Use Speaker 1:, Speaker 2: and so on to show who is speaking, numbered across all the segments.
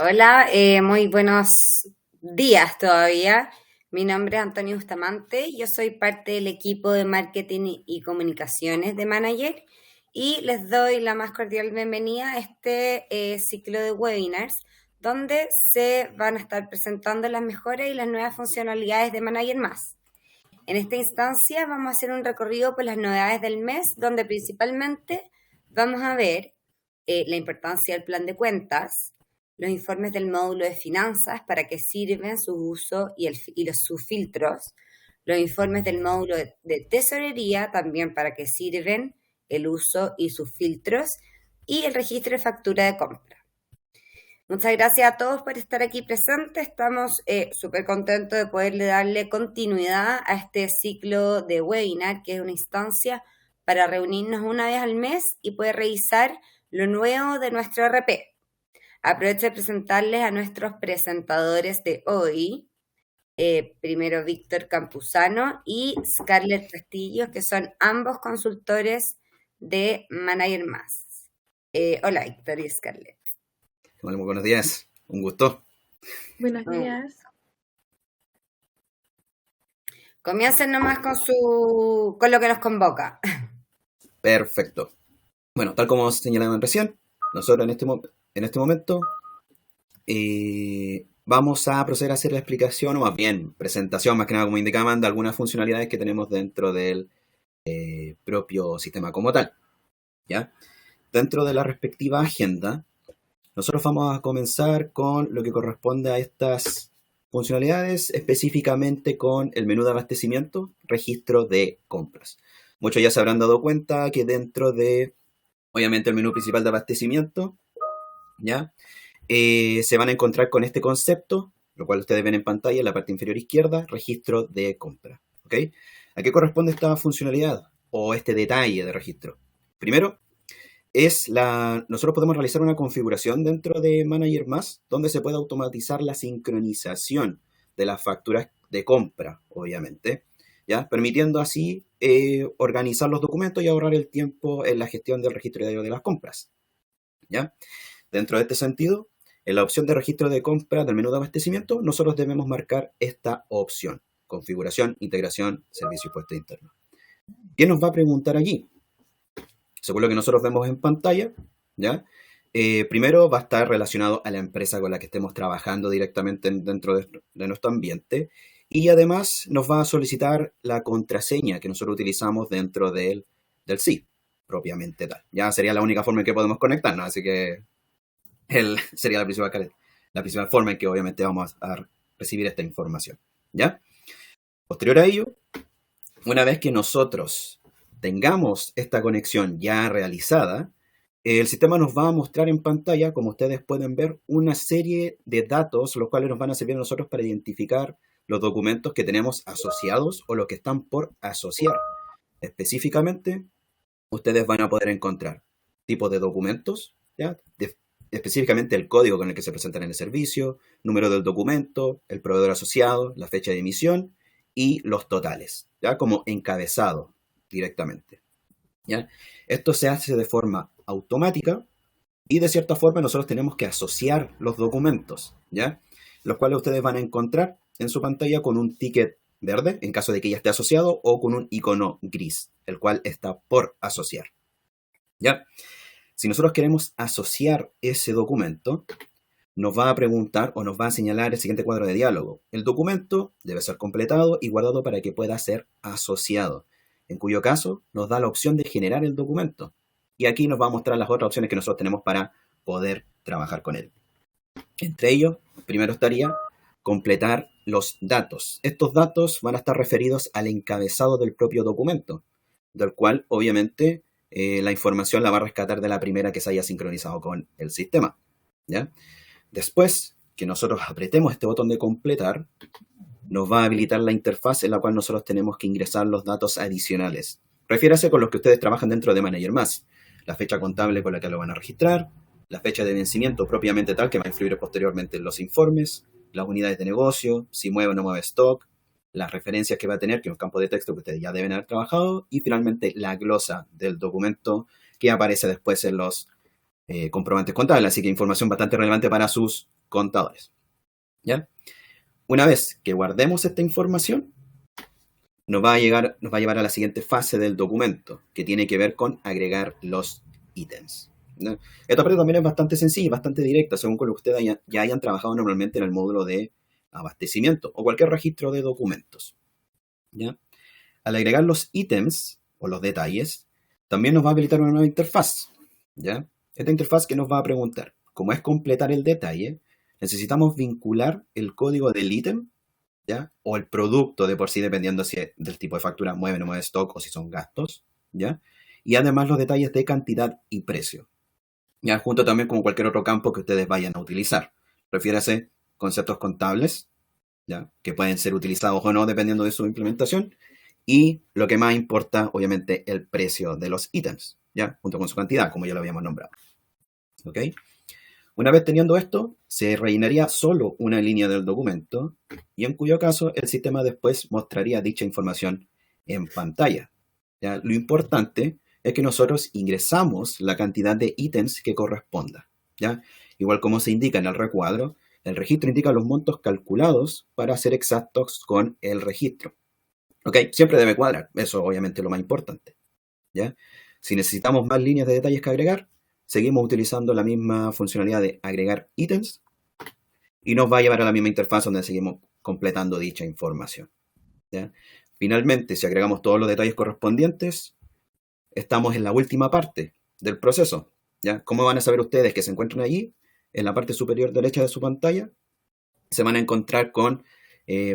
Speaker 1: Hola, muy buenos días todavía. Mi nombre es Antonio Bustamante, yo soy parte del equipo de marketing y comunicaciones de Manager y les doy la más cordial bienvenida a este ciclo de webinars donde se van a estar presentando las mejores y las nuevas funcionalidades de Manager Más. En esta instancia vamos a hacer un recorrido por las novedades del mes donde principalmente vamos a ver la importancia del plan de cuentas, los informes del módulo de finanzas, para qué sirven su uso sus filtros, los informes del módulo de tesorería, también para qué sirven el uso y sus filtros, y el registro de factura de compra. Muchas gracias a todos por estar aquí presentes. Estamos súper contentos de poderle darle continuidad a este ciclo de webinar, que es una instancia para reunirnos una vez al mes y poder revisar lo nuevo de nuestro RP. Aprovecho de presentarles a nuestros presentadores de hoy. Primero Víctor Campuzano y Scarlett Castillo, que son ambos consultores de Manager Más. Hola Víctor y Scarlett.
Speaker 2: Bueno, muy buenos días, un gusto.
Speaker 3: Buenos días.
Speaker 1: Comiencen nomás con lo que nos convoca.
Speaker 2: Perfecto. Bueno, tal como señalaban recién, nosotros en este momento vamos a proceder a hacer la explicación, o más bien presentación, más que nada como indicaban, de algunas funcionalidades que tenemos dentro del propio sistema como tal. ¿Ya? Dentro de la respectiva agenda, nosotros vamos a comenzar con lo que corresponde a estas funcionalidades, específicamente con el menú de abastecimiento, registro de compras. Muchos ya se habrán dado cuenta que dentro de, obviamente, el menú principal de abastecimiento, ¿ya? Se van a encontrar con este concepto, lo cual ustedes ven en pantalla en la parte inferior izquierda, registro de compra. ¿Ok? ¿A qué corresponde esta funcionalidad o este detalle de registro? Primero, nosotros podemos realizar una configuración dentro de Manager Más donde se puede automatizar la sincronización de las facturas de compra, obviamente, ¿ya? Permitiendo así organizar los documentos y ahorrar el tiempo en la gestión del registro diario de las compras, ¿ya? Dentro de este sentido, en la opción de registro de compra del menú de abastecimiento, nosotros debemos marcar esta opción: configuración, integración, servicio y puesto interno. ¿Qué nos va a preguntar aquí? Según lo que nosotros vemos en pantalla, ¿ya? Primero va a estar relacionado a la empresa con la que estemos trabajando directamente dentro de nuestro ambiente, y además nos va a solicitar la contraseña que nosotros utilizamos dentro del SIP, propiamente tal. Ya sería la única forma en que podemos conectarnos, así que sería la principal forma en que obviamente vamos a recibir esta información, ¿ya? Posterior a ello, una vez que nosotros tengamos esta conexión ya realizada, el sistema nos va a mostrar en pantalla, como ustedes pueden ver, una serie de datos, los cuales nos van a servir a nosotros para identificar los documentos que tenemos asociados o los que están por asociar. Específicamente, ustedes van a poder encontrar tipos de documentos, ¿ya? Específicamente el código con el que se presentan en el servicio, número del documento, el proveedor asociado, la fecha de emisión y los totales, ¿ya? Como encabezado directamente, ¿ya? Esto se hace de forma automática y de cierta forma nosotros tenemos que asociar los documentos, ¿ya? Los cuales ustedes van a encontrar en su pantalla con un ticket verde en caso de que ya esté asociado, o con un icono gris, el cual está por asociar, ¿ya? Si nosotros queremos asociar ese documento, nos va a preguntar o nos va a señalar el siguiente cuadro de diálogo: el documento debe ser completado y guardado para que pueda ser asociado, en cuyo caso nos da la opción de generar el documento. Y aquí nos va a mostrar las otras opciones que nosotros tenemos para poder trabajar con él. Entre ellos, primero estaría completar los datos. Estos datos van a estar referidos al encabezado del propio documento, del cual obviamente la información la va a rescatar de la primera que se haya sincronizado con el sistema, ¿ya? Después que nosotros apretemos este botón de completar, nos va a habilitar la interfaz en la cual nosotros tenemos que ingresar los datos adicionales. Refiérase con los que ustedes trabajan dentro de Manager Más: la fecha contable con la que lo van a registrar, la fecha de vencimiento propiamente tal que va a influir posteriormente en los informes, las unidades de negocio, si mueve o no mueve stock, las referencias que va a tener, que es un campo de texto que ustedes ya deben haber trabajado, y finalmente la glosa del documento que aparece después en los comprobantes contables, así que información bastante relevante para sus contadores. ¿Ya? Una vez que guardemos esta información, nos va a llevar a la siguiente fase del documento, que tiene que ver con agregar los ítems. ¿No? Esta parte también es bastante sencilla y bastante directa, según con lo que ustedes ya hayan trabajado normalmente en el módulo de abastecimiento o cualquier registro de documentos. ¿Ya? Al agregar los ítems o los detalles, también nos va a habilitar una nueva interfaz. ¿Ya? Esta interfaz que nos va a preguntar, ¿cómo es completar el detalle? Necesitamos vincular el código del ítem, ¿ya? O el producto de por sí, dependiendo si es del tipo de factura, mueve o no mueve stock o si son gastos, ¿ya? Y además los detalles de cantidad y precio, ¿ya? Junto también con cualquier otro campo que ustedes vayan a utilizar. Refiérase conceptos contables, ¿ya? Que pueden ser utilizados o no dependiendo de su implementación. Y lo que más importa, obviamente, el precio de los ítems, ¿ya? Junto con su cantidad, como ya lo habíamos nombrado. ¿Ok? Una vez teniendo esto, se rellenaría solo una línea del documento y en cuyo caso el sistema después mostraría dicha información en pantalla. ¿Ya? Lo importante es que nosotros ingresamos la cantidad de ítems que corresponda. ¿Ya? Igual como se indica en el recuadro, el registro indica los montos calculados para ser exactos con el registro. ¿Ok? Siempre debe cuadrar, eso obviamente es lo más importante. ¿Ya? Si necesitamos más líneas de detalles que agregar, seguimos utilizando la misma funcionalidad de agregar ítems y nos va a llevar a la misma interfaz donde seguimos completando dicha información. ¿Ya? Finalmente, si agregamos todos los detalles correspondientes, estamos en la última parte del proceso. ¿Ya? ¿Cómo van a saber ustedes que se encuentran allí? En la parte superior derecha de su pantalla se van a encontrar con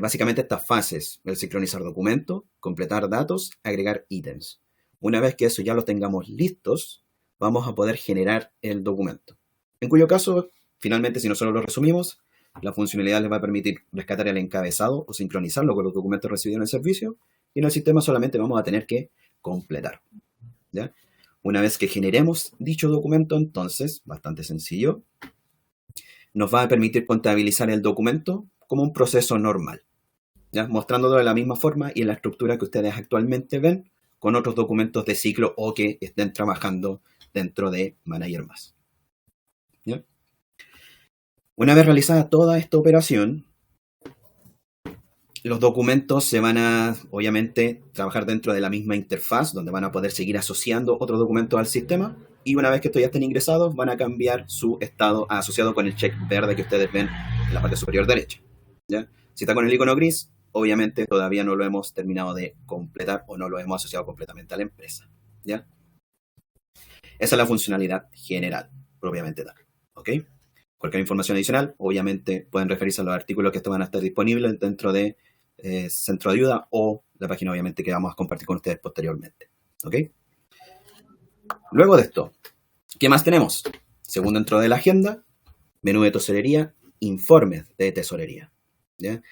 Speaker 2: básicamente estas fases: el sincronizar documento, completar datos, agregar ítems. Una vez que eso ya lo tengamos listos, vamos a poder generar el documento. En cuyo caso, finalmente, si nosotros lo resumimos, la funcionalidad les va a permitir rescatar el encabezado o sincronizarlo con los documentos recibidos en el servicio, y en el sistema solamente vamos a tener que completar. ¿Ya? Una vez que generemos dicho documento, entonces, bastante sencillo, nos va a permitir contabilizar el documento como un proceso normal, ¿ya? Mostrándolo de la misma forma y en la estructura que ustedes actualmente ven con otros documentos de ciclo o que estén trabajando dentro de Manager Más. ¿Ya? Una vez realizada toda esta operación, los documentos se van a, obviamente, trabajar dentro de la misma interfaz, donde van a poder seguir asociando otros documentos al sistema, y una vez que estos ya estén ingresados, van a cambiar su estado asociado con el check verde que ustedes ven en la parte superior derecha. ¿Ya? Si está con el icono gris, obviamente todavía no lo hemos terminado de completar o no lo hemos asociado completamente a la empresa. ¿Ya? Esa es la funcionalidad general, propiamente tal. ¿Ok? Cualquier información adicional, obviamente pueden referirse a los artículos que van a estar disponibles dentro de Centro de Ayuda o la página, obviamente, que vamos a compartir con ustedes posteriormente. ¿Ok? Luego de esto, ¿qué más tenemos? Según dentro de la agenda, menú de tesorería, informes de tesorería. ¿Ya?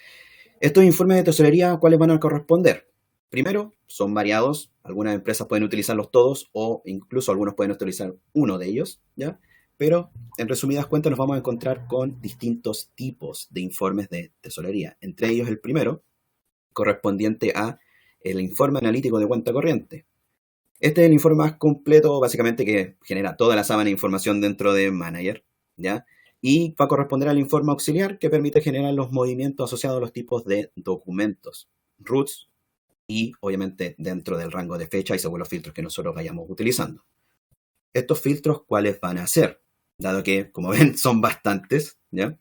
Speaker 2: Estos informes de tesorería, ¿cuáles van a corresponder? Primero, son variados. Algunas empresas pueden utilizarlos todos o incluso algunos pueden utilizar uno de ellos, ¿ya? Pero, en resumidas cuentas, nos vamos a encontrar con distintos tipos de informes de tesorería. Entre ellos, el primero, correspondiente a el informe analítico de cuenta corriente. Este es el informe más completo, básicamente, que genera toda la sábana de información dentro de Manager, ¿ya? Y va a corresponder al informe auxiliar, que permite generar los movimientos asociados a los tipos de documentos, RUTs, y obviamente dentro del rango de fecha y según los filtros que nosotros vayamos utilizando. ¿Estos filtros cuáles van a ser? Dado que, como ven, son bastantes, ¿ya?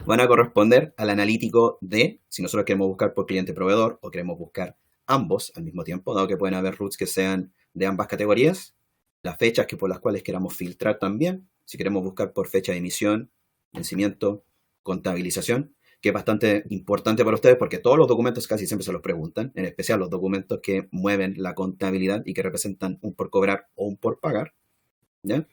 Speaker 2: Van a corresponder al analítico de, si nosotros queremos buscar por cliente proveedor o queremos buscar ambos al mismo tiempo, dado que pueden haber RUTs que sean de ambas categorías, las fechas que por las cuales queramos filtrar también, si queremos buscar por fecha de emisión, vencimiento, contabilización, que es bastante importante para ustedes porque todos los documentos casi siempre se los preguntan, en especial los documentos que mueven la contabilidad y que representan un por cobrar o un por pagar, ¿ya?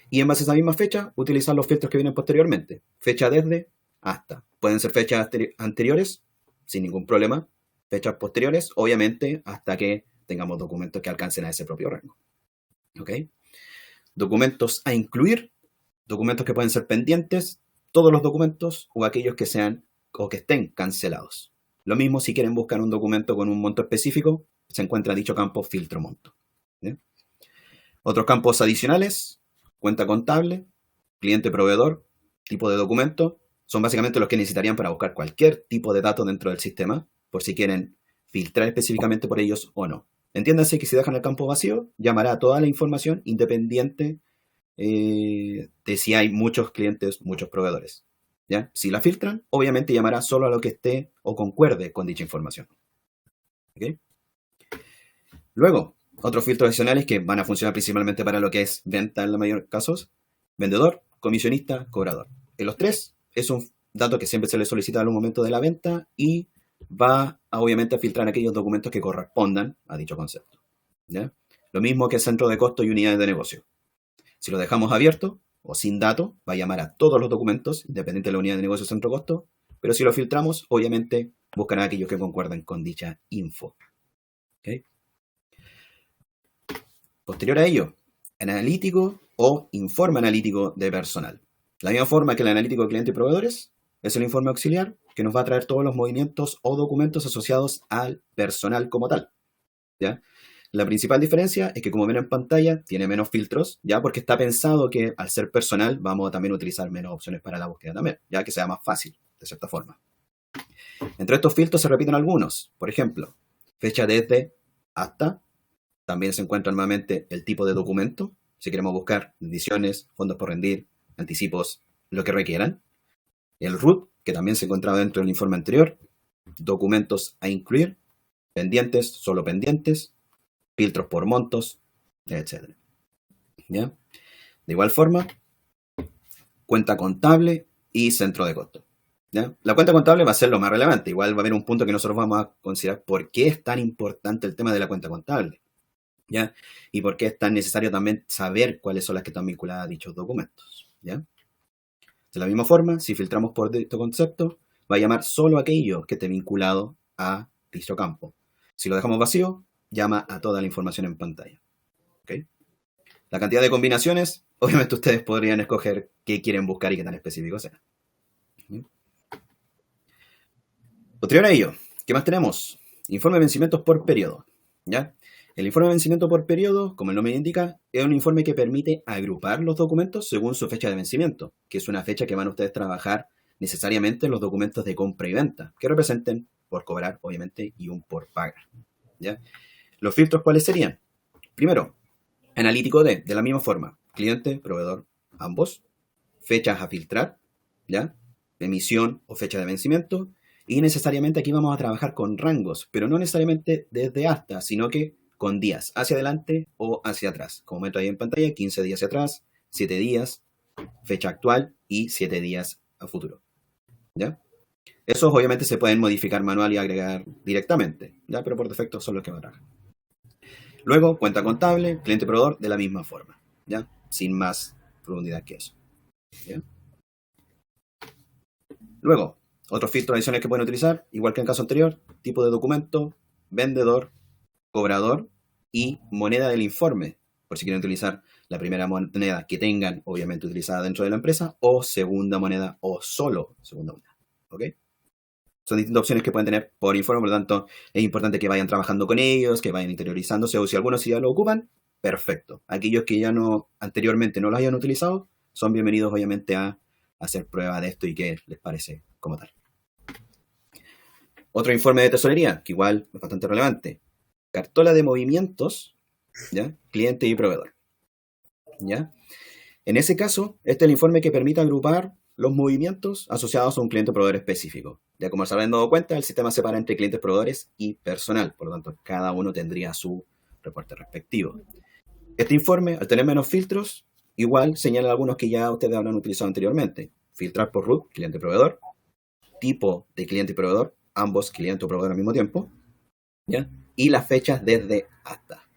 Speaker 2: Y en base a esa misma fecha, utilizar los filtros que vienen posteriormente. Fecha desde, hasta. Pueden ser fechas anteriores, sin ningún problema. Fechas posteriores, obviamente, hasta que tengamos documentos que alcancen a ese propio rango. ¿Ok? Documentos a incluir, documentos que pueden ser pendientes, todos los documentos o aquellos que sean o que estén cancelados. Lo mismo si quieren buscar un documento con un monto específico, se encuentra dicho campo filtro monto. ¿Bien? Otros campos adicionales, cuenta contable, cliente proveedor, tipo de documento, son básicamente los que necesitarían para buscar cualquier tipo de datos dentro del sistema, por si quieren filtrar específicamente por ellos o no. Entiéndase que si dejan el campo vacío, llamará a toda la información independiente de si hay muchos clientes, muchos proveedores. ¿Ya? Si la filtran, obviamente llamará solo a lo que esté o concuerde con dicha información. ¿Okay? Luego, otros filtros adicionales que van a funcionar principalmente para lo que es venta en la mayor casos, vendedor, comisionista, cobrador. En los tres es un dato que siempre se le solicita al momento de la venta y va a, obviamente, a filtrar aquellos documentos que correspondan a dicho concepto. ¿Ya? Lo mismo que centro de costo y unidades de negocio. Si lo dejamos abierto o sin dato, va a llamar a todos los documentos, independiente de la unidad de negocio o centro de costo, pero si lo filtramos, obviamente buscará aquellos que concuerden con dicha info. ¿Okay? Posterior a ello, analítico o informe analítico de personal. La misma forma que el analítico de clientes y proveedores, es el informe auxiliar que nos va a traer todos los movimientos o documentos asociados al personal como tal. ¿Ya? La principal diferencia es que, como ven en pantalla, tiene menos filtros, ya porque está pensado que al ser personal vamos a también utilizar menos opciones para la búsqueda también, ya que sea más fácil, de cierta forma. Entre estos filtros se repiten algunos. Por ejemplo, fecha desde hasta. También se encuentra nuevamente el tipo de documento, si queremos buscar ediciones, fondos por rendir, anticipos, lo que requieran. El RUT, que también se encontraba dentro del informe anterior. Documentos a incluir, pendientes, solo pendientes, filtros por montos, etc. ¿Ya? De igual forma, cuenta contable y centro de costo. ¿Ya? La cuenta contable va a ser lo más relevante. Igual va a haber un punto que nosotros vamos a considerar por qué es tan importante el tema de la cuenta contable. ¿Ya? Y por qué es tan necesario también saber cuáles son las que están vinculadas a dichos documentos. ¿Ya? De la misma forma, si filtramos por dicho concepto, va a llamar solo aquello que esté vinculado a dicho campo. Si lo dejamos vacío, llama a toda la información en pantalla. ¿Okay? La cantidad de combinaciones, obviamente ustedes podrían escoger qué quieren buscar y qué tan específico sea. Posterior a ello, ¿qué más tenemos? Informe de vencimientos por periodo. ¿Ya? El informe de vencimiento por periodo, como el nombre indica, es un informe que permite agrupar los documentos según su fecha de vencimiento, que es una fecha que van ustedes a trabajar necesariamente en los documentos de compra y venta, que representen por cobrar, obviamente, y un por pagar. ¿Ya? ¿Los filtros cuáles serían? Primero, analítico de la misma forma, cliente, proveedor, ambos, fechas a filtrar, ¿ya? Emisión o fecha de vencimiento, y necesariamente aquí vamos a trabajar con rangos, pero no necesariamente desde hasta, sino que con días, hacia adelante o hacia atrás. Como meto ahí en pantalla, 15 días hacia atrás, 7 días, fecha actual y 7 días a futuro. ¿Ya? Esos obviamente se pueden modificar manual y agregar directamente, ¿ya? Pero por defecto son los que van a trabajar. Luego, cuenta contable, cliente proveedor, de la misma forma, ¿ya? Sin más profundidad que eso. ¿Ya? Luego, otros filtros adicionales que pueden utilizar, igual que en el caso anterior, tipo de documento, vendedor, cobrador y moneda del informe, por si quieren utilizar la primera moneda que tengan, obviamente utilizada dentro de la empresa, o segunda moneda, o solo segunda moneda. ¿Ok? Son distintas opciones que pueden tener por informe, por lo tanto, es importante que vayan trabajando con ellos, que vayan interiorizándose, o si algunos ya lo ocupan, perfecto. Aquellos que ya no anteriormente no lo hayan utilizado, son bienvenidos, obviamente, a hacer prueba de esto y qué les parece como tal. Otro informe de tesorería, que igual es bastante relevante. Cartola de movimientos, ¿ya? Cliente y proveedor. ¿Ya? En ese caso, este es el informe que permite agrupar los movimientos asociados a un cliente o proveedor específico. Ya como se habrán dado cuenta, el sistema separa entre clientes, proveedores y personal. Por lo tanto, cada uno tendría su reporte respectivo. Este informe, al tener menos filtros, igual señala algunos que ya ustedes habrán utilizado anteriormente. Filtrar por RUT, cliente-proveedor. Tipo de cliente y proveedor, ambos cliente o proveedor al mismo tiempo. ¿Ya? Y las fechas desde hasta.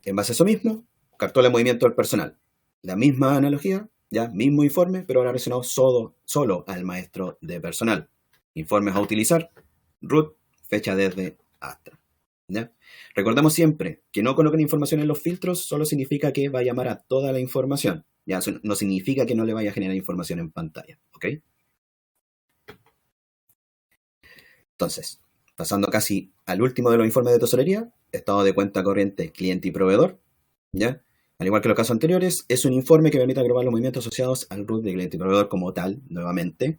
Speaker 2: En base a eso mismo, cartola de movimiento del personal. La misma analogía, ya, mismo informe, pero ahora relacionado solo al maestro de personal. Informes a utilizar, RUT, fecha desde hasta. ¿Ya? Recordemos siempre que no coloquen información en los filtros solo significa que va a llamar a toda la información. Ya, eso no significa que no le vaya a generar información en pantalla. ¿Ok? Entonces, pasando casi al último de los informes de tesorería, estado de cuenta corriente, cliente y proveedor. ¿Ya? Al igual que los casos anteriores, es un informe que permite agrupar los movimientos asociados al RUT del cliente y proveedor como tal, nuevamente.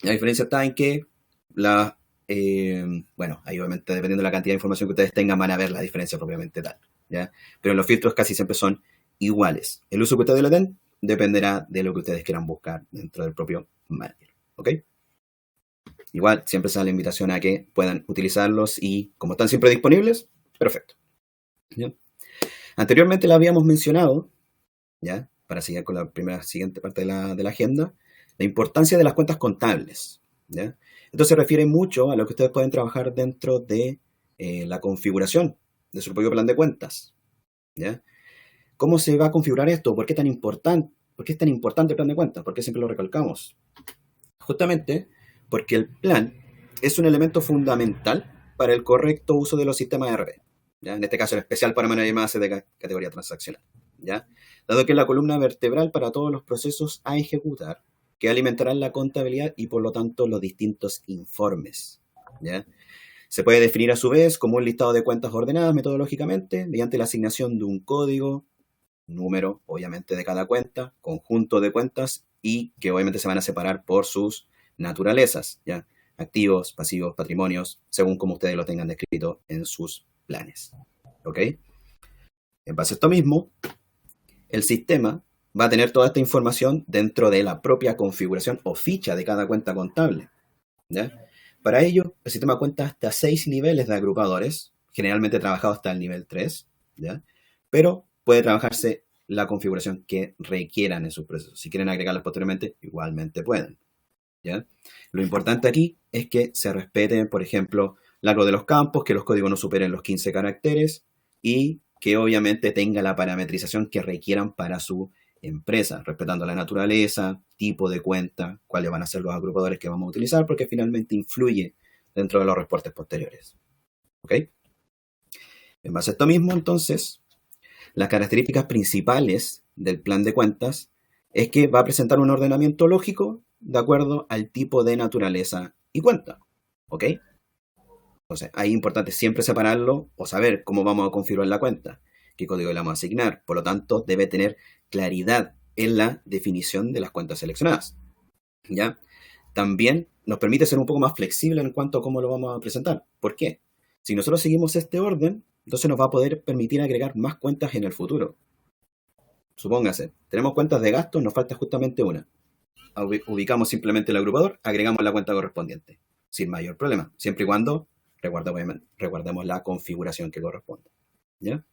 Speaker 2: La diferencia está en que bueno, ahí obviamente dependiendo de la cantidad de información que ustedes tengan van a ver la diferencia propiamente tal, ¿ya? Pero los filtros casi siempre son iguales. El uso que ustedes le den dependerá de lo que ustedes quieran buscar dentro del propio manager, ¿ok? Igual siempre se da la invitación a que puedan utilizarlos y como están siempre disponibles, perfecto, ¿ya? Anteriormente la habíamos mencionado, ¿ya? Para seguir con la siguiente parte de la agenda, la importancia de las cuentas contables, ¿ya? Esto se refiere mucho a lo que ustedes pueden trabajar dentro de la configuración de su propio plan de cuentas, ¿ya? ¿Cómo se va a configurar esto? ¿Por qué es tan importante el plan de cuentas? ¿Por qué siempre lo recalcamos? Justamente porque el plan es un elemento fundamental para el correcto uso de los sistemas ERP, ¿ya? En este caso, en especial para manejar más de categoría transaccional, ¿ya? Dado que es la columna vertebral para todos los procesos a ejecutar, que alimentarán la contabilidad y por lo tanto los distintos informes, ¿ya? Se puede definir a su vez como un listado de cuentas ordenadas metodológicamente mediante la asignación de un código, número obviamente de cada cuenta, conjunto de cuentas y que obviamente se van a separar por sus naturalezas, ¿ya? Activos, pasivos, patrimonios, según como ustedes lo tengan descrito en sus planes, ¿ok? En base a esto mismo, el sistema va a tener toda esta información dentro de la propia configuración o ficha de cada cuenta contable, ¿ya? Para ello, el sistema cuenta hasta 6 niveles de agrupadores, generalmente trabajado hasta el nivel 3, ¿ya? Pero puede trabajarse la configuración que requieran en sus procesos. Si quieren agregarlas posteriormente, igualmente pueden, ¿ya? Lo importante aquí es que se respete, por ejemplo, largo de los campos, que los códigos no superen los 15 caracteres y que obviamente tenga la parametrización que requieran para su empresa, respetando la naturaleza, tipo de cuenta, cuáles van a ser los agrupadores que vamos a utilizar, porque finalmente influye dentro de los reportes posteriores, ¿ok? En base a esto mismo, entonces, las características principales del plan de cuentas es que va a presentar un ordenamiento lógico de acuerdo al tipo de naturaleza y cuenta, ¿ok? Entonces, ahí es importante siempre separarlo o saber cómo vamos a configurar la cuenta, qué código le vamos a asignar. Por lo tanto, debe tener claridad en la definición de las cuentas seleccionadas, ¿ya? También nos permite ser un poco más flexible en cuanto a cómo lo vamos a presentar. ¿Por qué? Si nosotros seguimos este orden, entonces nos va a poder permitir agregar más cuentas en el futuro. Supóngase, tenemos cuentas de gastos, nos falta justamente una. Ubicamos simplemente el agrupador, agregamos la cuenta correspondiente, sin mayor problema, siempre y cuando recordemos la configuración que corresponde, ¿ya?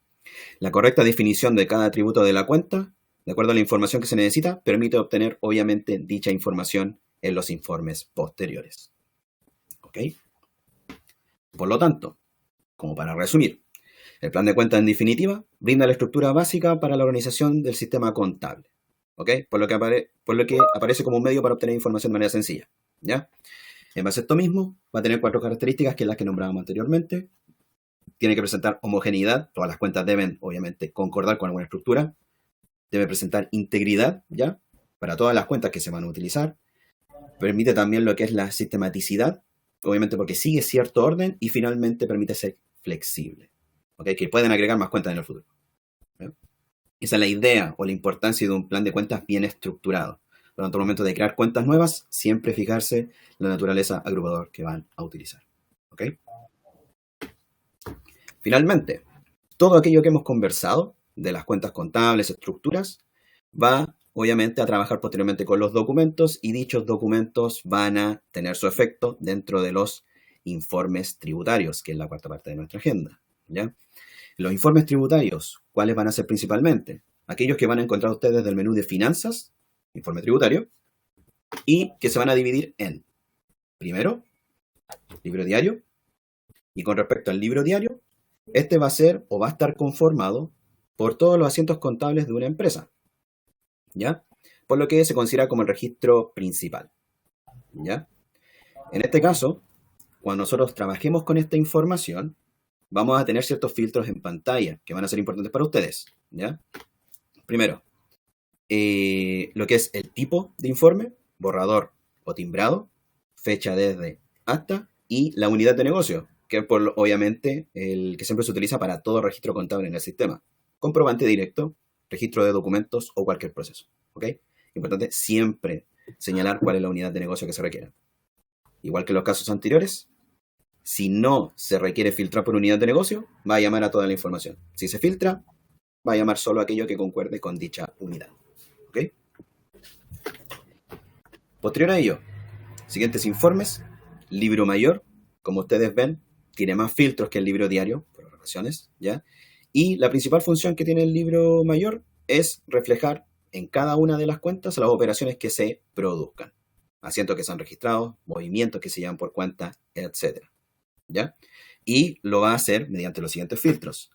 Speaker 2: La correcta definición de cada atributo de la cuenta, de acuerdo a la información que se necesita, permite obtener, obviamente, dicha información en los informes posteriores, ¿ok? Por lo tanto, como para resumir, el plan de cuentas, en definitiva, brinda la estructura básica para la organización del sistema contable, ¿ok? Por lo que aparece como un medio para obtener información de manera sencilla, ¿ya? En base a esto mismo, va a tener 4 características que es las que nombrábamos anteriormente. Tiene que presentar homogeneidad, todas las cuentas deben, obviamente, concordar con alguna estructura. Debe presentar integridad, ¿ya? Para todas las cuentas que se van a utilizar. Permite también lo que es la sistematicidad, obviamente porque sigue cierto orden y finalmente permite ser flexible, ¿ok? Que pueden agregar más cuentas en el futuro, ¿ya? Esa es la idea o la importancia de un plan de cuentas bien estructurado. Por lo tanto, al momento de crear cuentas nuevas, siempre fijarse la naturaleza agrupador que van a utilizar, ¿ok? Finalmente, todo aquello que hemos conversado de las cuentas contables, estructuras, va obviamente a trabajar posteriormente con los documentos y dichos documentos van a tener su efecto dentro de los informes tributarios, que es la cuarta parte de nuestra agenda, ¿ya? Los informes tributarios, ¿cuáles van a ser principalmente? Aquellos que van a encontrar ustedes desde el menú de finanzas, informe tributario, y que se van a dividir en, primero, libro diario, y con respecto al libro diario, este va a ser o va a estar conformado por todos los asientos contables de una empresa, ¿ya? Por lo que se considera como el registro principal, ¿ya? En este caso, cuando nosotros trabajemos con esta información, vamos a tener ciertos filtros en pantalla que van a ser importantes para ustedes, ¿ya? Primero, lo que es el tipo de informe, borrador o timbrado, fecha desde hasta y la unidad de negocio, que es obviamente el que siempre se utiliza para todo registro contable en el sistema, comprobante directo, registro de documentos o cualquier proceso. ¿Ok? Importante siempre señalar cuál es la unidad de negocio que se requiere. Igual que en los casos anteriores, si no se requiere filtrar por unidad de negocio, va a llamar a toda la información. Si se filtra, va a llamar solo aquello que concuerde con dicha unidad. ¿Ok? Posterior a ello, siguientes informes. Libro mayor, como ustedes ven, tiene más filtros que el libro diario, por razones, ¿ya? Y la principal función que tiene el libro mayor es reflejar en cada una de las cuentas las operaciones que se produzcan. Asientos que se han registrado, movimientos que se llevan por cuenta, etc. ¿Ya? Y lo va a hacer mediante los siguientes filtros.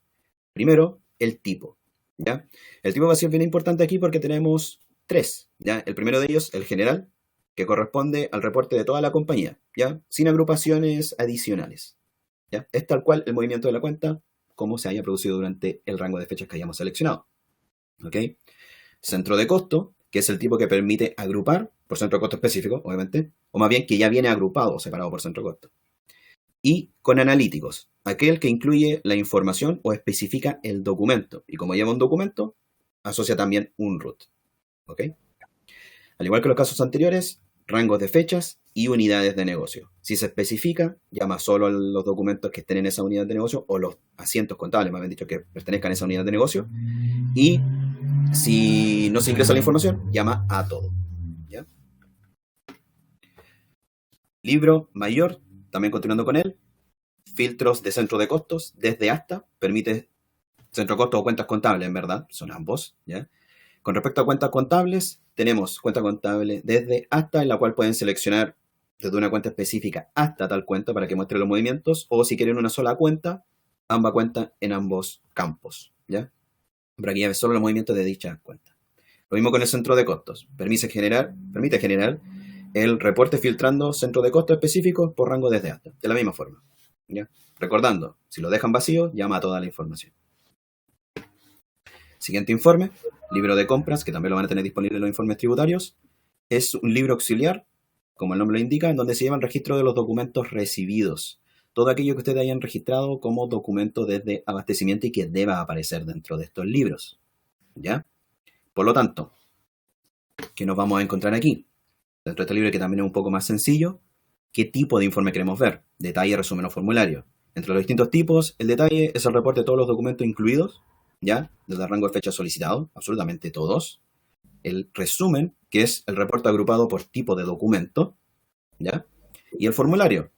Speaker 2: Primero, el tipo. ¿Ya? El tipo va a ser bien importante aquí porque tenemos 3. ¿Ya? El primero de ellos, el general, que corresponde al reporte de toda la compañía, ¿ya? Sin agrupaciones adicionales. ¿Ya? Es tal cual el movimiento de la cuenta como se haya producido durante el rango de fechas que hayamos seleccionado. ¿Ok? Centro de costo, que es el tipo que permite agrupar por centro de costo específico, obviamente, o más bien que ya viene agrupado o separado por centro de costo. Y con analíticos, aquel que incluye la información o especifica el documento. Y como lleva un documento, asocia también un root. ¿Ok? Al igual que los casos anteriores, rangos de fechas y unidades de negocio. Si se especifica, llama solo a los documentos que estén en esa unidad de negocio o los asientos contables, más bien dicho, que pertenezcan a esa unidad de negocio. Y si no se ingresa la información, llama a todo. ¿Ya? Libro mayor, también continuando con él. Filtros de centro de costos, desde hasta, permite centro de costos o cuentas contables, en verdad, son ambos. ¿Ya? Con respecto a cuentas contables, tenemos cuenta contable desde hasta, en la cual pueden seleccionar desde una cuenta específica hasta tal cuenta para que muestre los movimientos, o si quieren una sola cuenta, ambas cuentas en ambos campos, ¿ya? Para que lleve solo los movimientos de dicha cuenta. Lo mismo con el centro de costos. Permite generar el reporte filtrando centro de costos específicos por rango desde hasta, de la misma forma, ¿ya? Recordando, si lo dejan vacío, llama a toda la información. Siguiente informe, libro de compras, que también lo van a tener disponible en los informes tributarios. Es un libro auxiliar, como el nombre lo indica, en donde se lleva el registro de los documentos recibidos. Todo aquello que ustedes hayan registrado como documento desde abastecimiento y que deba aparecer dentro de estos libros. ¿Ya? Por lo tanto, ¿qué nos vamos a encontrar aquí? Dentro de este libro, que también es un poco más sencillo, ¿qué tipo de informe queremos ver? Detalle, resumen o formulario. Entre los distintos tipos, el detalle es el reporte de todos los documentos incluidos, ¿ya? Desde el rango de fecha solicitado, absolutamente todos. El resumen, que es el reporte agrupado por tipo de documento, ¿ya? Y el formulario,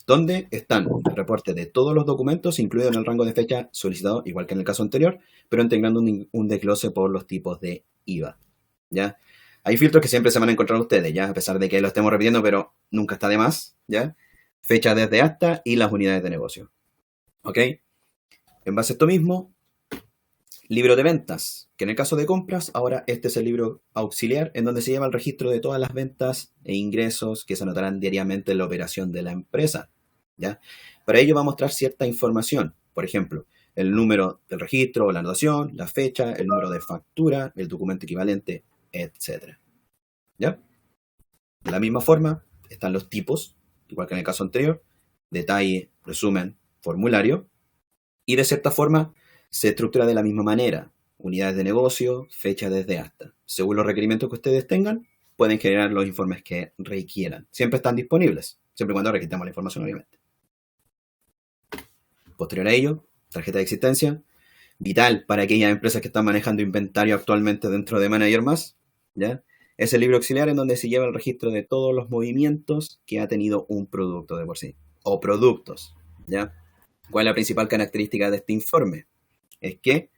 Speaker 2: donde están el reporte de todos los documentos incluidos en el rango de fecha solicitado, igual que en el caso anterior, pero integrando un desglose por los tipos de IVA, ¿ya? Hay filtros que siempre se van a encontrar ustedes, ¿ya? A pesar de que lo estemos repitiendo, pero nunca está de más, ¿ya? Fecha desde hasta y las unidades de negocio, ¿ok? En base a esto mismo, libro de ventas, que en el caso de compras, ahora este es el libro auxiliar en donde se lleva el registro de todas las ventas e ingresos que se anotarán diariamente en la operación de la empresa, ¿ya? Para ello va a mostrar cierta información, por ejemplo, el número del registro, la anotación, la fecha, el número de factura, el documento equivalente, etc. ¿Ya? De la misma forma, están los tipos, igual que en el caso anterior, detalle, resumen, formulario, y de cierta forma se estructura de la misma manera. Unidades de negocio, fecha desde hasta. Según los requerimientos que ustedes tengan, pueden generar los informes que requieran. Siempre están disponibles, siempre y cuando requitamos la información, obviamente. Posterior a ello, tarjeta de existencia, vital para aquellas empresas que están manejando inventario actualmente dentro de Manager Más, ¿ya? Es el libro auxiliar en donde se lleva el registro de todos los movimientos que ha tenido un producto de por sí, o productos, ¿ya? ¿Cuál es la principal característica de este informe? Es que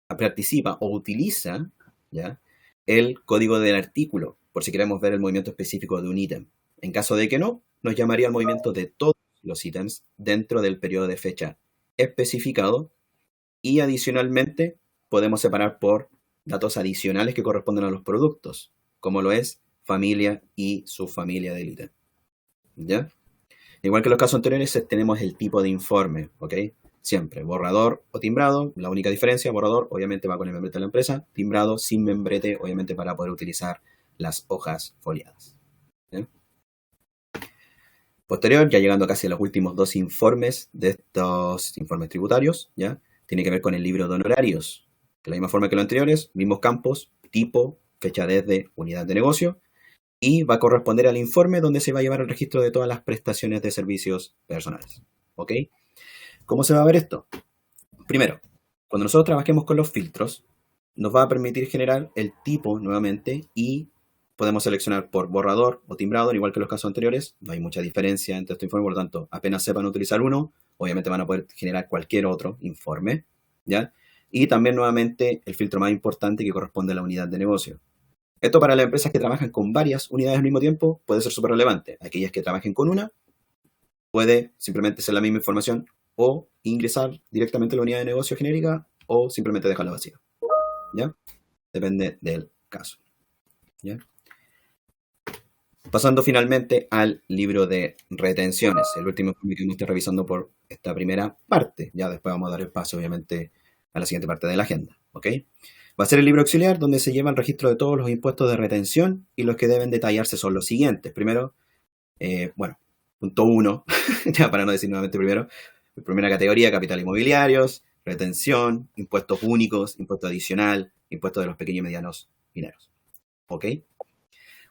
Speaker 2: participa o utiliza, ¿ya?, el código del artículo, por si queremos ver el movimiento específico de un ítem. En caso de que no, nos llamaría el movimiento de todos los ítems dentro del periodo de fecha especificado, y adicionalmente podemos separar por datos adicionales que corresponden a los productos, como lo es familia y subfamilia del ítem, ¿ya? Igual que en los casos anteriores, tenemos el tipo de informe, ¿ok? Siempre, borrador o timbrado. La única diferencia, borrador, obviamente va con el membrete de la empresa. Timbrado, sin membrete, obviamente para poder utilizar las hojas foliadas, ¿sí? Posterior, ya llegando casi a los últimos 2 informes de estos informes tributarios, ¿ya? Tiene que ver con el libro de honorarios. De la misma forma que los anteriores, mismos campos, tipo, fecha desde, unidad de negocio, y va a corresponder al informe donde se va a llevar el registro de todas las prestaciones de servicios personales. ¿Ok? ¿Cómo se va a ver esto? Primero, cuando nosotros trabajemos con los filtros, nos va a permitir generar el tipo nuevamente y podemos seleccionar por borrador o timbrador, igual que los casos anteriores. No hay mucha diferencia entre estos informes, por lo tanto, apenas sepan utilizar uno, obviamente van a poder generar cualquier otro informe, ¿ya? Y también nuevamente el filtro más importante que corresponde a la unidad de negocio. Esto para las empresas que trabajan con varias unidades al mismo tiempo puede ser súper relevante. Aquellas que trabajen con una, puede simplemente ser la misma información o ingresar directamente a la unidad de negocio genérica o simplemente dejarla vacía. ¿Ya? Depende del caso. ¿Ya? Pasando finalmente al libro de retenciones, el último informe que estoy revisando por esta primera parte. Ya después vamos a dar el paso, obviamente, a la siguiente parte de la agenda. ¿Ok? Va a ser el libro auxiliar donde se lleva el registro de todos los impuestos de retención y los que deben detallarse son los siguientes. Primero, punto 1, ya para no decir nuevamente primero, primera categoría, capital inmobiliarios, retención, impuestos únicos, impuesto adicional, impuesto de los pequeños y medianos mineros. ¿Ok?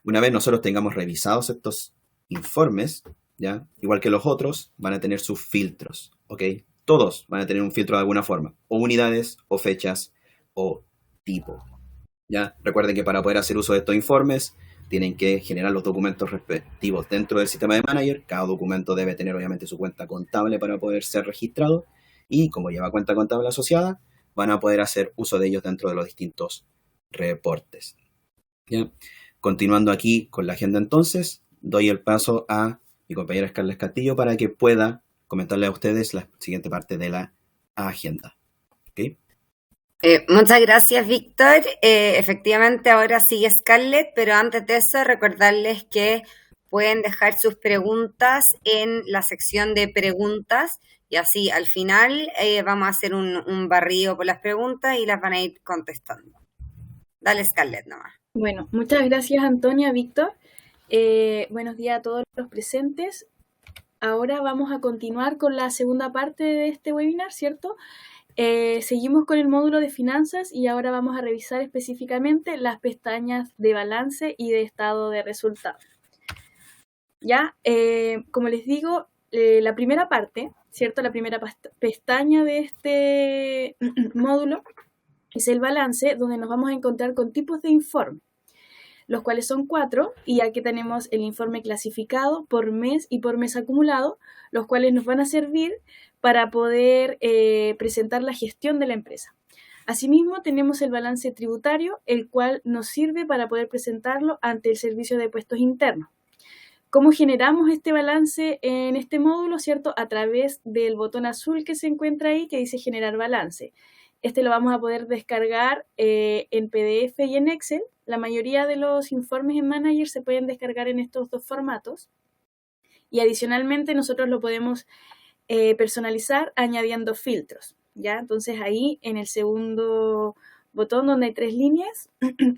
Speaker 2: Una vez nosotros tengamos revisados estos informes, ¿ya? Igual que los otros, van a tener sus filtros. ¿Ok? Todos van a tener un filtro de alguna forma, o unidades, o fechas, o tipo. ¿Ya? Recuerden que para poder hacer uso de estos informes, tienen que generar los documentos respectivos dentro del sistema de Manager. Cada documento debe tener obviamente su cuenta contable para poder ser registrado. Y como lleva cuenta contable asociada, van a poder hacer uso de ellos dentro de los distintos reportes. ¿Ya? Continuando aquí con la agenda entonces, doy el paso a mi compañera Scarlett Castillo para que pueda comentarle a ustedes la siguiente parte de la agenda. ¿Ok?
Speaker 1: Muchas gracias, Víctor. Efectivamente, ahora sigue Scarlett, pero antes de eso, recordarles que pueden dejar sus preguntas en la sección de preguntas y así al final vamos a hacer un barrido por las preguntas y las van a ir contestando. Dale, Scarlett, nomás.
Speaker 3: Bueno, muchas gracias, Antonia, Víctor. Buenos días a todos los presentes. Ahora vamos a continuar con la segunda parte de este webinar, ¿cierto? Seguimos con el módulo de finanzas y ahora vamos a revisar específicamente las pestañas de balance y de estado de resultados. Ya, como les digo, la primera parte, ¿cierto? La primera pestaña de este módulo es el balance, donde nos vamos a encontrar con tipos de informe, los cuales son 4, y aquí tenemos el informe clasificado por mes y por mes acumulado, los cuales nos van a servir para poder presentar la gestión de la empresa. Asimismo, tenemos el balance tributario, el cual nos sirve para poder presentarlo ante el Servicio de Puestos Internos. ¿Cómo generamos este balance en este módulo? ¿Cierto? A través del botón azul que se encuentra ahí que dice generar balance. Este lo vamos a poder descargar en PDF y en Excel. La mayoría de los informes en Manager se pueden descargar en estos dos formatos. Y adicionalmente nosotros lo podemos personalizar añadiendo filtros, ¿ya? Entonces ahí en el segundo botón donde hay 3 líneas,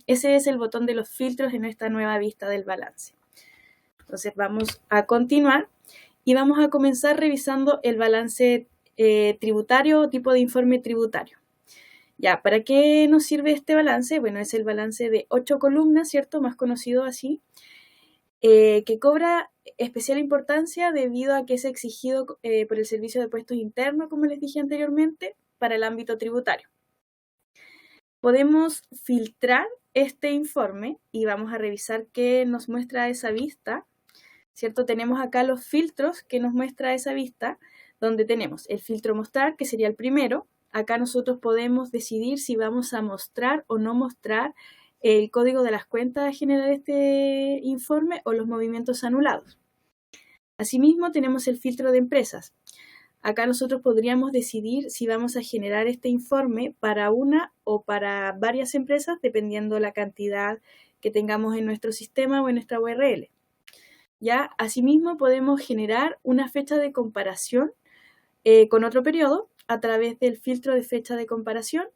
Speaker 3: ese es el botón de los filtros en esta nueva vista del balance. Entonces vamos a continuar y vamos a comenzar revisando el balance tributario o tipo de informe tributario. Ya, ¿para qué nos sirve este balance? Bueno, es el balance de 8 columnas, ¿cierto? Más conocido así, que cobra especial importancia debido a que es exigido por el Servicio de Puestos Internos, como les dije anteriormente, para el ámbito tributario. Podemos filtrar este informe y vamos a revisar qué nos muestra esa vista, ¿cierto? Tenemos acá los filtros que nos muestra esa vista, donde tenemos el filtro mostrar, que sería el primero. Acá nosotros podemos decidir si vamos a mostrar o no mostrar el código de las cuentas a generar este informe o los movimientos anulados. Asimismo, tenemos el filtro de empresas. Acá nosotros podríamos decidir si vamos a generar este informe para una o para varias empresas, dependiendo la cantidad que tengamos en nuestro sistema o en nuestra URL. ¿Ya? Asimismo, podemos generar una fecha de comparación con otro periodo a través del filtro de fecha de comparación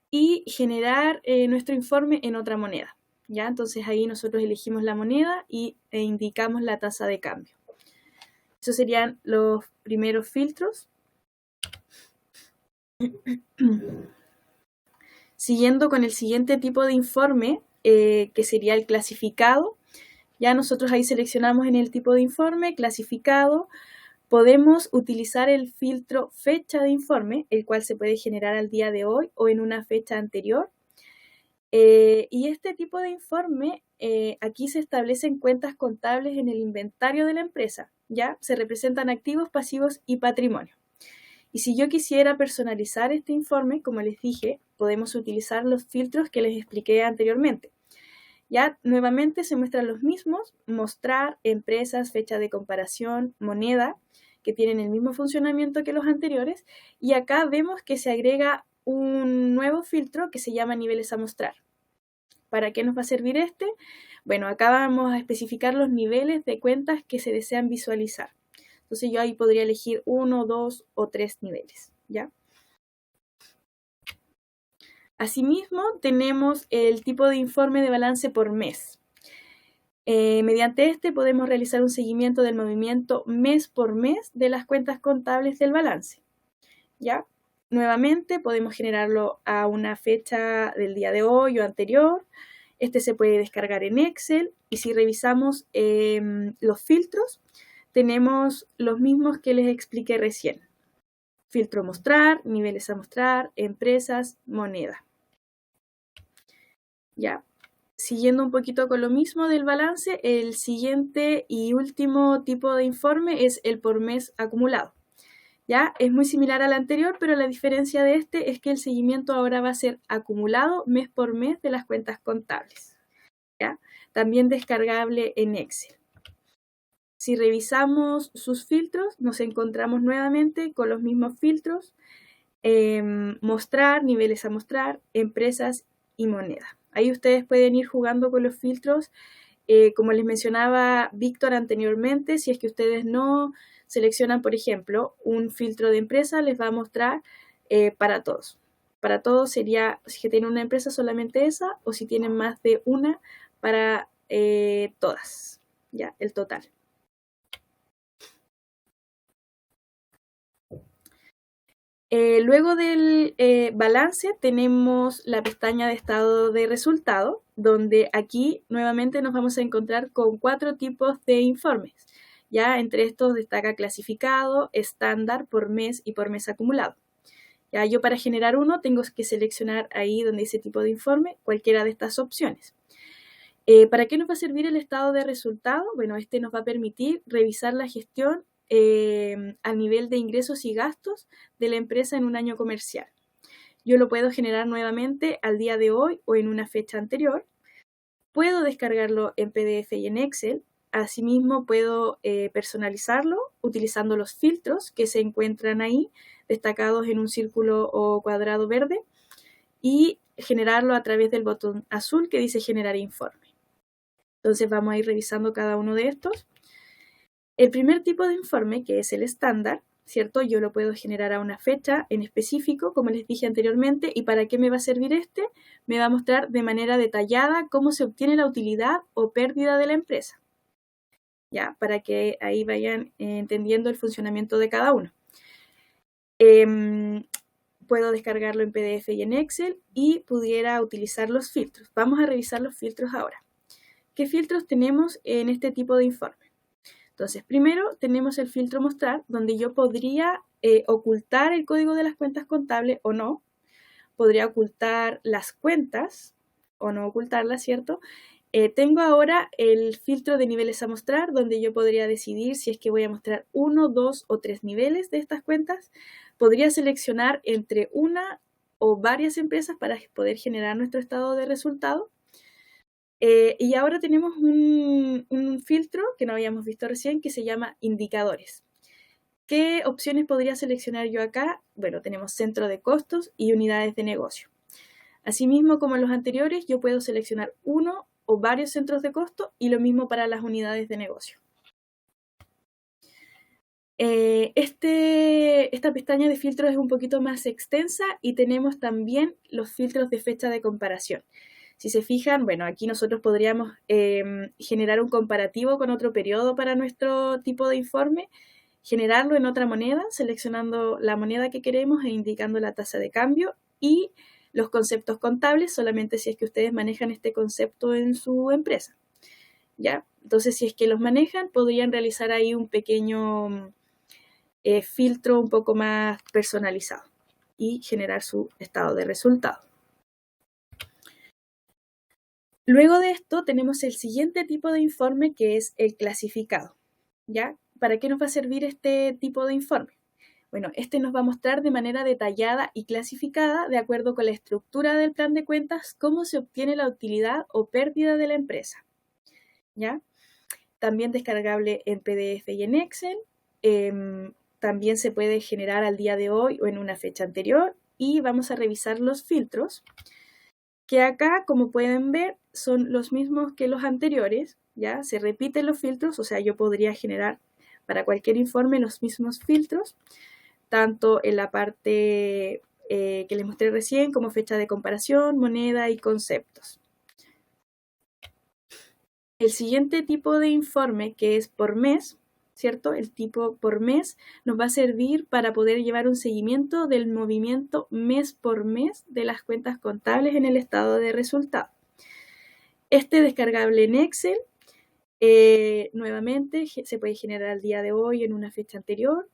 Speaker 3: y generar nuestro informe en otra moneda. ¿Ya? Entonces ahí nosotros elegimos la moneda e indicamos la tasa de cambio. Esos serían los primeros filtros. Siguiendo con el siguiente tipo de informe, que sería el clasificado. Ya nosotros ahí seleccionamos en el tipo de informe, clasificado. Podemos utilizar el filtro fecha de informe, el cual se puede generar al día de hoy o en una fecha anterior. Y este tipo de informe, aquí se establecen cuentas contables en el inventario de la empresa, ¿ya? Se representan activos, pasivos y patrimonio. Y si yo quisiera personalizar este informe, como les dije, podemos utilizar los filtros que les expliqué anteriormente. Ya nuevamente se muestran los mismos, mostrar, empresas, fecha de comparación, moneda, que tienen el mismo funcionamiento que los anteriores. Y acá vemos que se agrega un nuevo filtro que se llama niveles a mostrar. ¿Para qué nos va a servir este? Bueno, acá vamos a especificar los niveles de cuentas que se desean visualizar. Entonces yo ahí podría elegir 1, 2 o 3 niveles, ¿ya? Asimismo, tenemos el tipo de informe de balance por mes. Mediante este podemos realizar un seguimiento del movimiento mes por mes de las cuentas contables del balance, ¿ya? Nuevamente podemos generarlo a una fecha del día de hoy o anterior. Este se puede descargar en Excel y si revisamos los filtros, tenemos los mismos que les expliqué recién. Filtro mostrar, niveles a mostrar, empresas, moneda. Ya, siguiendo un poquito con lo mismo del balance, el siguiente y último tipo de informe es el por mes acumulado. Ya, es muy similar al anterior, pero la diferencia de este es que el seguimiento ahora va a ser acumulado mes por mes de las cuentas contables. ¿Ya? También descargable en Excel. Si revisamos sus filtros, nos encontramos nuevamente con los mismos filtros, mostrar, niveles a mostrar, empresas y moneda. Ahí ustedes pueden ir jugando con los filtros, como les mencionaba Víctor anteriormente, si es que ustedes no seleccionan, por ejemplo, un filtro de empresa, les va a mostrar para todos. Para todos sería, si tienen una empresa, solamente esa, o si tienen más de una, para todas, ya, el total. Luego del balance tenemos la pestaña de estado de resultado, donde aquí nuevamente nos vamos a encontrar con 4 tipos de informes. Ya entre estos destaca clasificado, estándar, por mes y por mes acumulado. Ya yo para generar uno tengo que seleccionar ahí donde dice tipo de informe, cualquiera de estas opciones. ¿Para qué nos va a servir el estado de resultado? Bueno, este nos va a permitir revisar la gestión al nivel de ingresos y gastos de la empresa en un año comercial. Yo lo puedo generar nuevamente al día de hoy o en una fecha anterior. Puedo descargarlo en PDF y en Excel. Asimismo, puedo personalizarlo utilizando los filtros que se encuentran ahí, destacados en un círculo o cuadrado verde, y generarlo a través del botón azul que dice generar informe. Entonces vamos a ir revisando cada uno de estos. El primer tipo de informe, que es el estándar, ¿cierto? Yo lo puedo generar a una fecha en específico, como les dije anteriormente. ¿Y para qué me va a servir este? Me va a mostrar de manera detallada cómo se obtiene la utilidad o pérdida de la empresa. Ya, para que ahí vayan entendiendo el funcionamiento de cada uno. Puedo descargarlo en PDF y en Excel y pudiera utilizar los filtros. Vamos a revisar los filtros ahora. ¿Qué filtros tenemos en este tipo de informe? Entonces, primero tenemos el filtro mostrar, donde yo podría ocultar el código de las cuentas contables o no. Podría ocultar las cuentas o no ocultarlas, ¿cierto? Tengo ahora el filtro de niveles a mostrar, donde yo podría decidir si es que voy a mostrar 1, 2 o 3 niveles de estas cuentas. Podría seleccionar entre una o varias empresas para poder generar nuestro estado de resultado. Y ahora tenemos un filtro que no habíamos visto recién que se llama indicadores. ¿Qué opciones podría seleccionar yo acá? Bueno, tenemos centro de costos y unidades de negocio. Asimismo, como en los anteriores, yo puedo seleccionar uno o varios centros de costo y lo mismo para las unidades de negocio. Esta pestaña de filtros es un poquito más extensa y tenemos también los filtros de fecha de comparación. Si se fijan, bueno, aquí nosotros podríamos generar un comparativo con otro periodo para nuestro tipo de informe, generarlo en otra moneda, seleccionando la moneda que queremos e indicando la tasa de cambio y los conceptos contables solamente si es que ustedes manejan este concepto en su empresa, ¿ya? Entonces, si es que los manejan, podrían realizar ahí un pequeño filtro un poco más personalizado y generar su estado de resultado. Luego de esto tenemos el siguiente tipo de informe, que es el clasificado, ¿ya? ¿Para qué nos va a servir este tipo de informe? Bueno, este nos va a mostrar de manera detallada y clasificada, de acuerdo con la estructura del plan de cuentas, cómo se obtiene la utilidad o pérdida de la empresa, ¿ya? También descargable en PDF y en Excel. También se puede generar al día de hoy o en una fecha anterior. Y vamos a revisar los filtros, que acá, como pueden ver, son los mismos que los anteriores, ¿ya? Se repiten los filtros, o sea, yo podría generar para cualquier informe los mismos filtros, tanto en la parte que les mostré recién, como fecha de comparación, moneda y conceptos. El siguiente tipo de informe, que es por mes, ¿cierto? El tipo por mes nos va a servir para poder llevar un seguimiento del movimiento mes por mes de las cuentas contables en el estado de resultado. Este descargable en Excel, nuevamente se puede generar al día de hoy en una fecha anterior.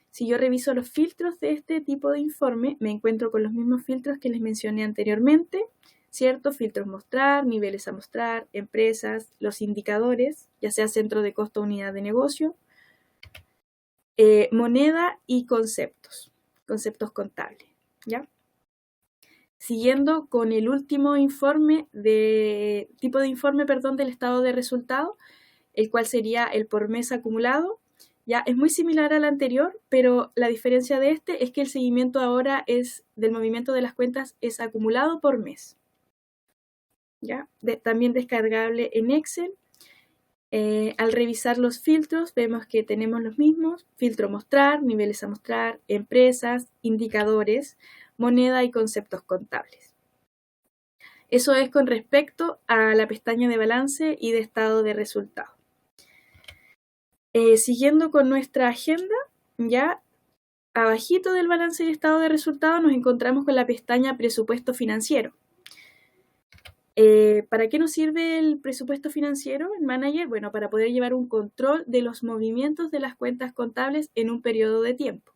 Speaker 3: Si yo reviso los filtros de este tipo de informe, me encuentro con los mismos filtros que les mencioné anteriormente, ¿cierto? Filtros mostrar, niveles a mostrar, empresas, los indicadores, ya sea centro de costo o unidad de negocio, moneda y conceptos contables, ¿ya? Siguiendo con el último tipo de informe del estado de resultado, el cual sería el por mes acumulado. Ya es muy similar al anterior, pero la diferencia de este es que el seguimiento ahora del movimiento de las cuentas es acumulado por mes. ¿Ya? También descargable en Excel. Al revisar los filtros vemos que tenemos los mismos: filtro mostrar, niveles a mostrar, empresas, indicadores, moneda y conceptos contables. Eso es con respecto a la pestaña de balance y de estado de resultado. Siguiendo con nuestra agenda, ya abajito del balance y estado de resultado nos encontramos con la pestaña presupuesto financiero. ¿Para qué nos sirve el presupuesto financiero en Manager? Bueno, para poder llevar un control de los movimientos de las cuentas contables en un periodo de tiempo.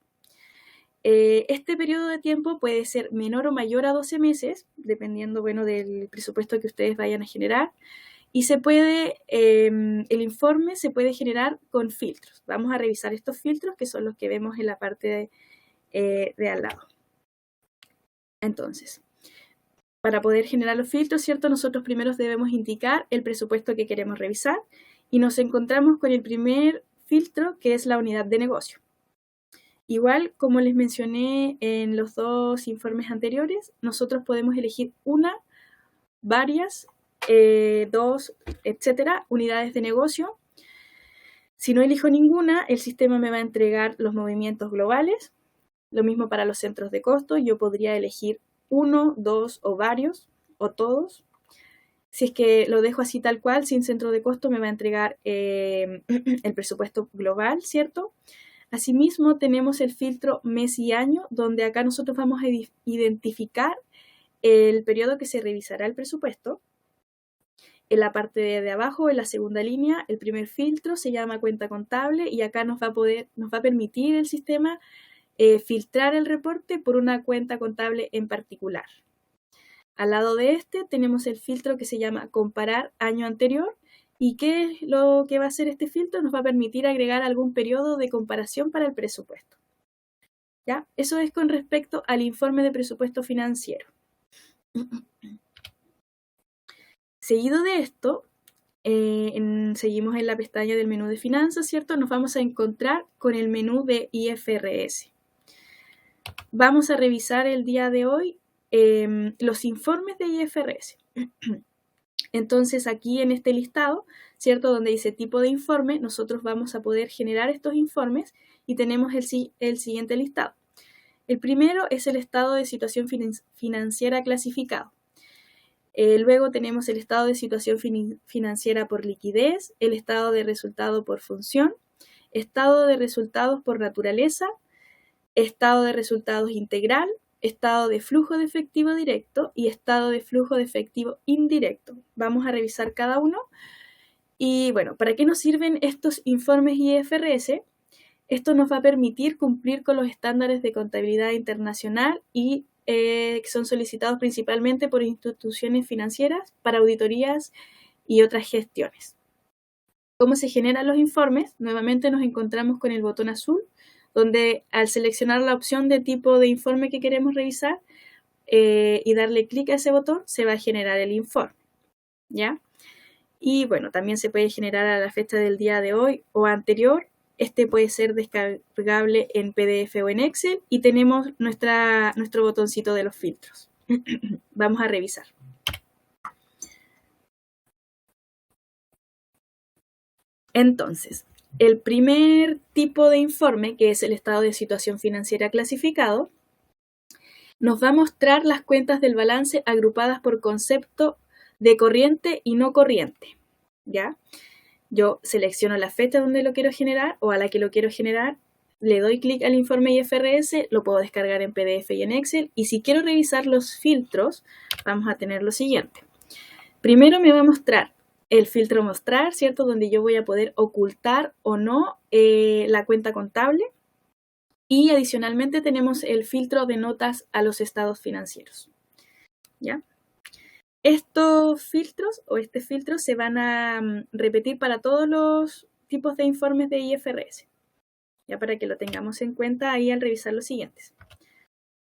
Speaker 3: Este periodo de tiempo puede ser menor o mayor a 12 meses, dependiendo, bueno, del presupuesto que ustedes vayan a generar. Y el informe se puede generar con filtros. Vamos a revisar estos filtros, que son los que vemos en la parte de al lado. Entonces, para poder generar los filtros, ¿cierto? Nosotros primero debemos indicar el presupuesto que queremos revisar y nos encontramos con el primer filtro, que es la unidad de negocio. Igual, como les mencioné en los dos informes anteriores, nosotros podemos elegir una, varias, dos, etcétera, unidades de negocio. Si no elijo ninguna, el sistema me va a entregar los movimientos globales. Lo mismo para los centros de costo. Yo podría elegir uno, dos o varios, o todos. Si es que lo dejo así tal cual, sin centro de costo, me va a entregar el presupuesto global, ¿cierto? Asimismo, tenemos el filtro mes y año, donde acá nosotros vamos a identificar el periodo que se revisará el presupuesto. En la parte de abajo, en la segunda línea, el primer filtro se llama cuenta contable y acá nos va a permitir el sistema filtrar el reporte por una cuenta contable en particular. Al lado de este tenemos el filtro que se llama comparar año anterior. ¿Y qué es lo que va a hacer este filtro? Nos va a permitir agregar algún periodo de comparación para el presupuesto. ¿Ya? Eso es con respecto al informe de presupuesto financiero. Seguido de esto, seguimos en la pestaña del menú de finanzas, ¿cierto? Nos vamos a encontrar con el menú de IFRS. Vamos a revisar el día de hoy los informes de IFRS. Entonces, aquí en este listado, ¿cierto? Donde dice tipo de informe, nosotros vamos a poder generar estos informes y tenemos el siguiente listado. El primero es el estado de situación financiera clasificado. Luego tenemos el estado de situación financiera por liquidez, el estado de resultado por función, estado de resultados por naturaleza, estado de resultados integral, estado de flujo de efectivo directo y estado de flujo de efectivo indirecto. Vamos a revisar cada uno. Y bueno, ¿para qué nos sirven estos informes IFRS? Esto nos va a permitir cumplir con los estándares de contabilidad internacional y que son solicitados principalmente por instituciones financieras para auditorías y otras gestiones. ¿Cómo se generan los informes? Nuevamente nos encontramos con el botón azul, donde al seleccionar la opción de tipo de informe que queremos revisar y darle clic a ese botón, se va a generar el informe, ¿ya? Y bueno, también se puede generar a la fecha del día de hoy o anterior. Este puede ser descargable en PDF o en Excel y tenemos nuestro botoncito de los filtros. Vamos a revisar. Entonces, el primer tipo de informe, que es el estado de situación financiera clasificado, nos va a mostrar las cuentas del balance agrupadas por concepto de corriente y no corriente, ¿ya? Yo selecciono la fecha donde lo quiero generar o a la que lo quiero generar, le doy clic al informe IFRS, lo puedo descargar en PDF y en Excel, y si quiero revisar los filtros, vamos a tener lo siguiente. Primero me va a mostrar el filtro mostrar, ¿cierto? Donde yo voy a poder ocultar o no la cuenta contable. Y adicionalmente tenemos el filtro de notas a los estados financieros, ¿ya? Estos filtros o este filtro se van a repetir para todos los tipos de informes de IFRS, ya para que lo tengamos en cuenta ahí al revisar los siguientes.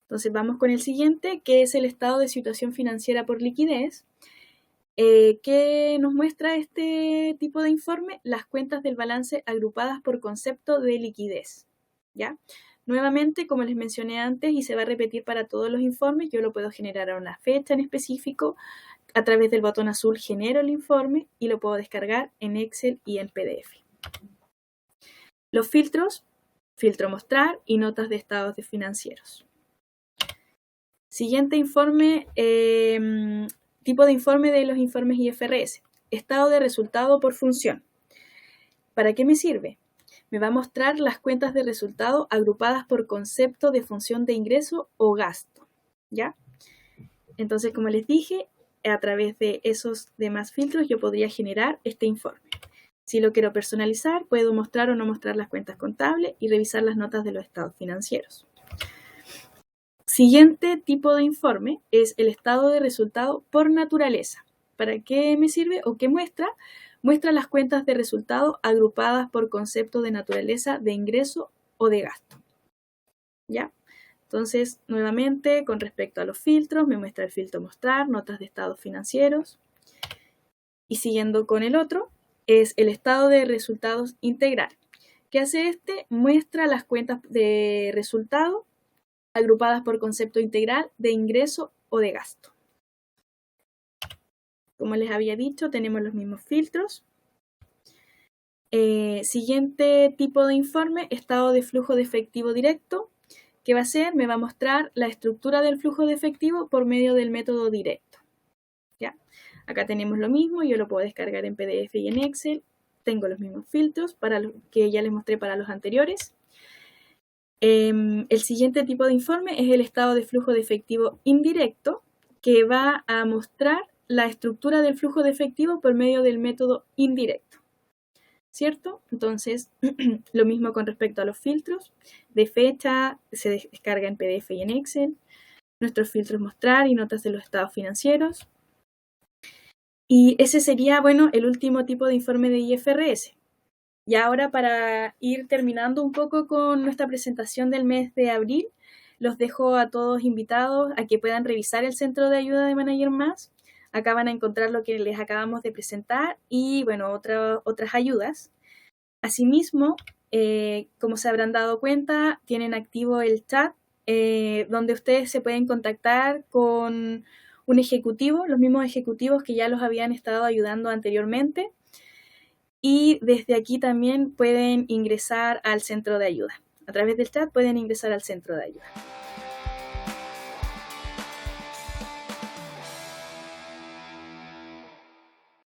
Speaker 3: Entonces vamos con el siguiente, que es el estado de situación financiera por liquidez. ¿Qué nos muestra este tipo de informe? Las cuentas del balance agrupadas por concepto de liquidez, ¿ya? Nuevamente, como les mencioné antes, y se va a repetir para todos los informes, yo lo puedo generar a una fecha en específico. A través del botón azul genero el informe y lo puedo descargar en Excel y en PDF. Los filtros, filtro mostrar y notas de estados de financieros. Siguiente informe, tipo de informe de los informes IFRS. Estado de resultado por función. ¿Para qué me sirve? Me va a mostrar las cuentas de resultado agrupadas por concepto de función de ingreso o gasto, ¿ya? Entonces, como les dije, a través de esos demás filtros yo podría generar este informe. Si lo quiero personalizar, puedo mostrar o no mostrar las cuentas contables y revisar las notas de los estados financieros. Siguiente tipo de informe es el estado de resultado por naturaleza. ¿Para qué me sirve o qué muestra? Muestra las cuentas de resultado agrupadas por concepto de naturaleza de ingreso o de gasto, ¿ya? Entonces, nuevamente, con respecto a los filtros, me muestra el filtro mostrar, notas de estados financieros. Y siguiendo con el otro, es el estado de resultados integral. ¿Qué hace este? Muestra las cuentas de resultado agrupadas por concepto integral de ingreso o de gasto. Como les había dicho, tenemos los mismos filtros. Siguiente tipo de informe, estado de flujo de efectivo directo. ¿Qué va a hacer? Me va a mostrar la estructura del flujo de efectivo por medio del método directo, ¿ya? Acá tenemos lo mismo, yo lo puedo descargar en PDF y en Excel. Tengo los mismos filtros para los que ya les mostré para los anteriores. El siguiente tipo de informe es el estado de flujo de efectivo indirecto, que va a mostrar la estructura del flujo de efectivo por medio del método indirecto, ¿cierto? Entonces, lo mismo con respecto a los filtros de fecha, se descarga en PDF y en Excel. Nuestros filtros mostrar y notas de los estados financieros. Y ese sería, bueno, el último tipo de informe de IFRS. Y ahora, para ir terminando un poco con nuestra presentación del mes de abril, los dejo a todos invitados a que puedan revisar el Centro de Ayuda de Manager Más. Acá van a encontrar lo que les acabamos de presentar y, bueno, otras ayudas. Asimismo, como se habrán dado cuenta, tienen activo el chat donde ustedes se pueden contactar con un ejecutivo, los mismos ejecutivos que ya los habían estado ayudando anteriormente. Y desde aquí también pueden ingresar al centro de ayuda. A través del chat pueden ingresar al centro de ayuda.